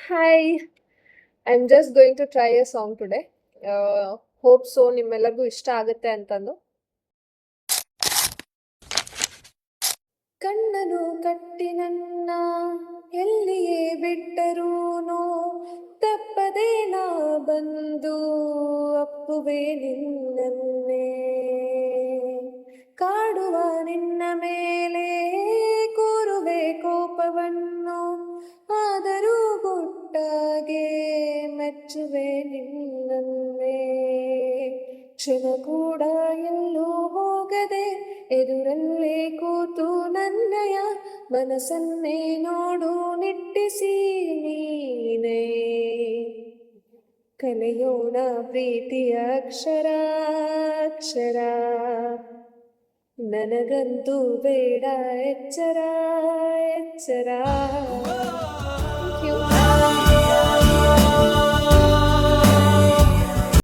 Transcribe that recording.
Hi, I'm just going to try a song today. Hope so ನಿಮ್ಮೆಲ್ಲರಿಗೂ ಇಷ್ಟ ಆಗುತ್ತೆ ಅಂತಂದು. ಕಣ್ಣನು ಕಟ್ಟಿ ನನ್ನ ಎಲ್ಲಿಯೇ ಬಿಟ್ಟರೂನೋ ತಪ್ಪದೇ ನಾ ಬಂದು ಅಪ್ಪುವೆ ನಿನ್ನನ್ನೇ ಕಾಡುವ ನಿನ್ನ ಮೇಲೆ ಕೂರುವೆ ಕೋಪವನ್ನು ಆದರೂ ಗುಟ್ಟಾಗೆ ಮೆಚ್ಚುವೆ ನಿನ್ನನ್ನೇ ಕ್ಷಣ ಕೂಡ ಎಲ್ಲೂ ಹೋಗದೆ ಎದುರಲ್ಲೇ ಕೂತು ನನ್ನಯ ಮನಸ್ಸನ್ನೇ ನೋಡು ನಿಟ್ಟಿಸಿ ನೀನೇ ಕಲಿಯೋಣ ಪ್ರೀತಿಯ ಅಕ್ಷರ ಅಕ್ಷರ ನನಗಂತೂ ಬೇಡ ಎಚ್ಚರ ಎಚ್ಚರ